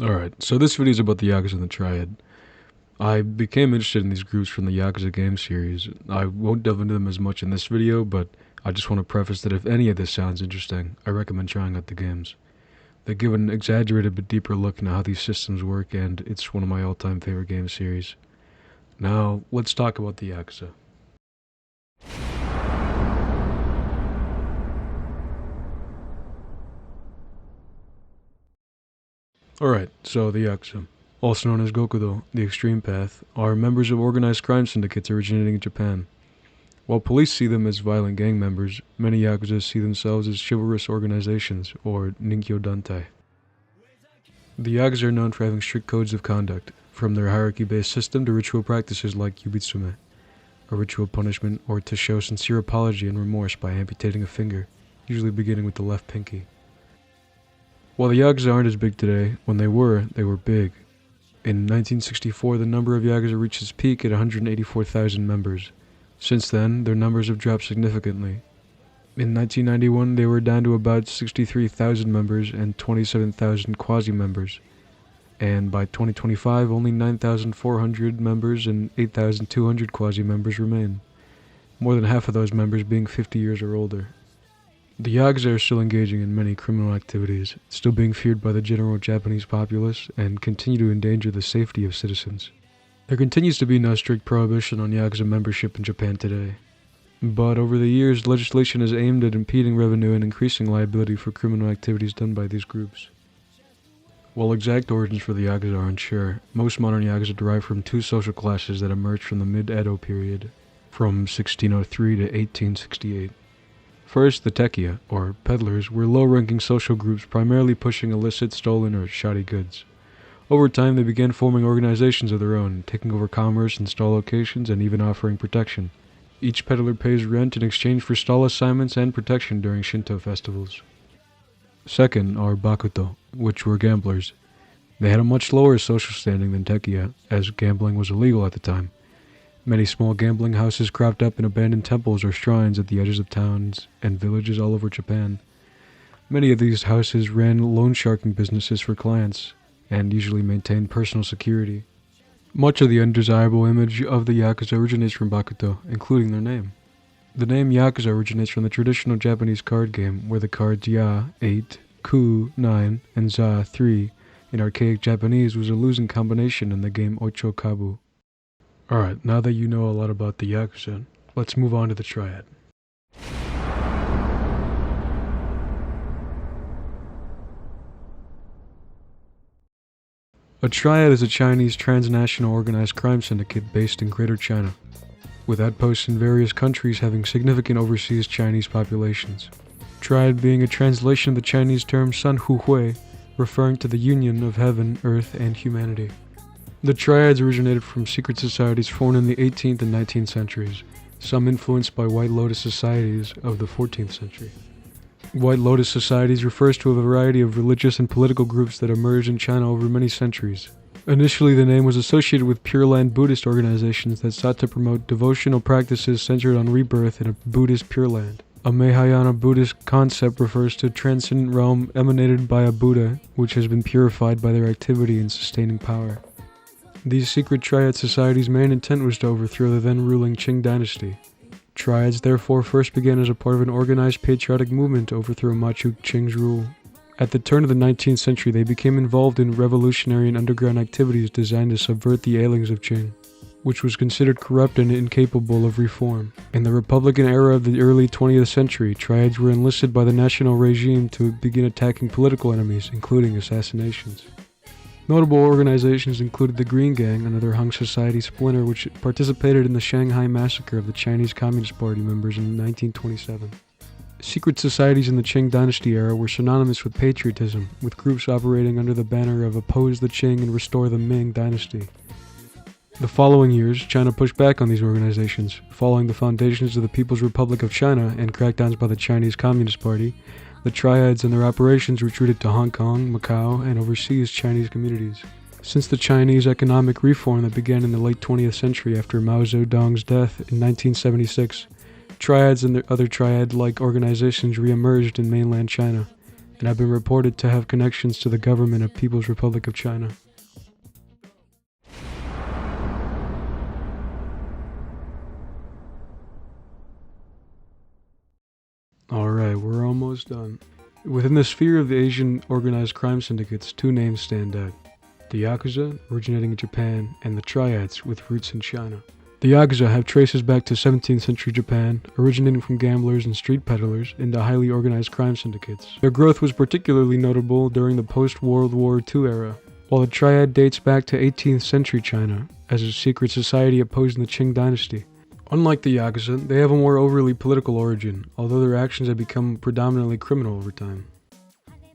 Alright, so this video is about the Yakuza and the Triad. I became interested in these groups from the Yakuza game series. I won't delve into them as much in this video, but I just want to preface that if any of this sounds interesting, I recommend trying out the games. They give an exaggerated but deeper look into how these systems work, and it's one of my all-time favorite game series. Now, let's talk about the Yakuza. Alright, so the Yakuza, also known as Gokudo, the Extreme Path, are members of organized crime syndicates originating in Japan. While police see them as violent gang members, many Yakuza see themselves as chivalrous organizations, or Ninkyo Dantai. The Yakuza are known for having strict codes of conduct, from their hierarchy-based system to ritual practices like Yubitsume, a ritual punishment, or to show sincere apology and remorse by amputating a finger, usually beginning with the left pinky. While the Yakuza aren't as big today, when they were big. In 1964, the number of Yakuza reached its peak at 184,000 members. Since then, their numbers have dropped significantly. In 1991, they were down to about 63,000 members and 27,000 quasi-members. And by 2025, only 9,400 members and 8,200 quasi-members remain, more than half of those members being 50 years or older. The Yakuza are still engaging in many criminal activities, still being feared by the general Japanese populace, and continue to endanger the safety of citizens. There continues to be no strict prohibition on Yakuza membership in Japan today. But over the years, legislation is aimed at impeding revenue and increasing liability for criminal activities done by these groups. While exact origins for the Yakuza are unsure, most modern Yakuza derive from two social classes that emerged from the mid-Edo period, from 1603 to 1868. First, the tekiya, or peddlers, were low-ranking social groups primarily pushing illicit, stolen, or shoddy goods. Over time, they began forming organizations of their own, taking over commerce and stall locations, and even offering protection. Each peddler pays rent in exchange for stall assignments and protection during Shinto festivals. Second are bakuto, which were gamblers. They had a much lower social standing than tekiya, as gambling was illegal at the time. Many small gambling houses cropped up in abandoned temples or shrines at the edges of towns and villages all over Japan. Many of these houses ran loan sharking businesses for clients, and usually maintained personal security. Much of the undesirable image of the Yakuza originates from bakuto, including their name. The name Yakuza originates from the traditional Japanese card game, where the cards Ya, 8, Ku, 9, and Za, 3, in archaic Japanese was a losing combination in the game Ocho Kabu. Alright, now that you know a lot about the Yakuza, let's move on to the Triad. A Triad is a Chinese transnational organized crime syndicate based in Greater China, with outposts in various countries having significant overseas Chinese populations. Triad being a translation of the Chinese term San Hu Hui, referring to the union of heaven, earth, and humanity. The Triads originated from secret societies formed in the 18th and 19th centuries, some influenced by White Lotus societies of the 14th century. White Lotus societies refers to a variety of religious and political groups that emerged in China over many centuries. Initially, the name was associated with Pure Land Buddhist organizations that sought to promote devotional practices centered on rebirth in a Buddhist Pure Land. A Mahayana Buddhist concept refers to a transcendent realm emanated by a Buddha, which has been purified by their activity and sustaining power. These secret Triad societies' main intent was to overthrow the then-ruling Qing dynasty. Triads therefore first began as a part of an organized patriotic movement to overthrow Manchu Qing's rule. At the turn of the 19th century, they became involved in revolutionary and underground activities designed to subvert the ailings of Qing, which was considered corrupt and incapable of reform. In the Republican era of the early 20th century, Triads were enlisted by the national regime to begin attacking political enemies, including assassinations. Notable organizations included the Green Gang, another Hung Society splinter which participated in the Shanghai massacre of the Chinese Communist Party members in 1927. Secret societies in the Qing dynasty era were synonymous with patriotism, with groups operating under the banner of Oppose the Qing and Restore the Ming dynasty. The following years, China pushed back on these organizations, following the foundations of the People's Republic of China and crackdowns by the Chinese Communist Party. The Triads and their operations retreated to Hong Kong, Macau, and overseas Chinese communities. Since the Chinese economic reform that began in the late 20th century after Mao Zedong's death in 1976, Triads and their other Triad-like organizations re-emerged in mainland China, and have been reported to have connections to the government of People's Republic of China. Alright, we're almost done. Within the sphere of the Asian organized crime syndicates, two names stand out. The Yakuza, originating in Japan, and the Triads, with roots in China. The Yakuza have traces back to 17th century Japan, originating from gamblers and street peddlers into highly organized crime syndicates. Their growth was particularly notable during the post-World War II era, while the Triad dates back to 18th century China, as a secret society opposing the Qing dynasty. Unlike the Yakuza, they have a more overly political origin, although their actions have become predominantly criminal over time.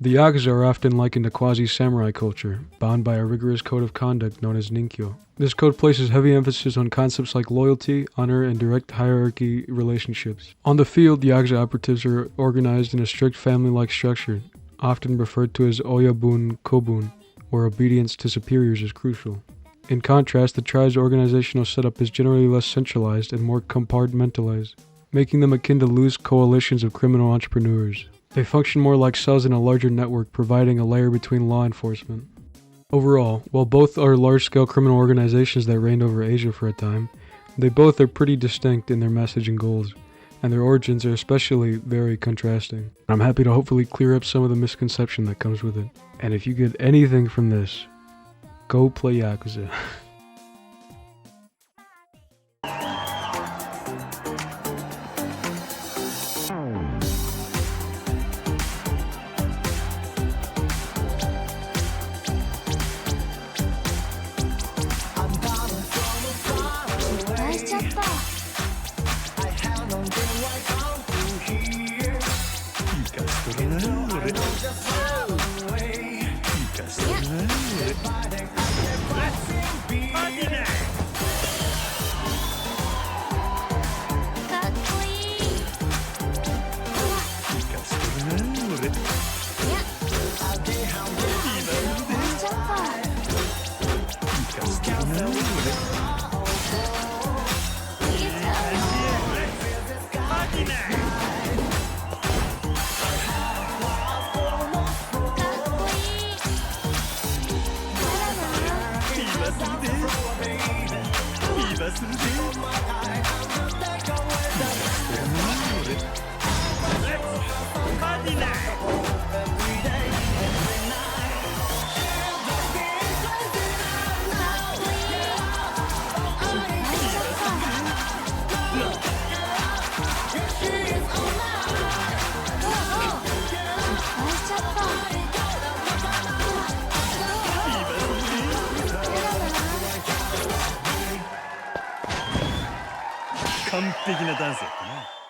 The Yakuza are often likened to quasi-samurai culture, bound by a rigorous code of conduct known as Ninkyo. This code places heavy emphasis on concepts like loyalty, honor, and direct hierarchy relationships. On the field, the Yakuza operatives are organized in a strict family-like structure, often referred to as Oyabun Kobun, where obedience to superiors is crucial. In contrast, the Triad's organizational setup is generally less centralized and more compartmentalized, making them akin to loose coalitions of criminal entrepreneurs. They function more like cells in a larger network, providing a layer between law enforcement. Overall, while both are large-scale criminal organizations that reigned over Asia for a time, they both are pretty distinct in their message and goals, and their origins are especially very contrasting. I'm happy to hopefully clear up some of the misconception that comes with it. And if you get anything from this, go play Yakuza.完璧なダンスやったな。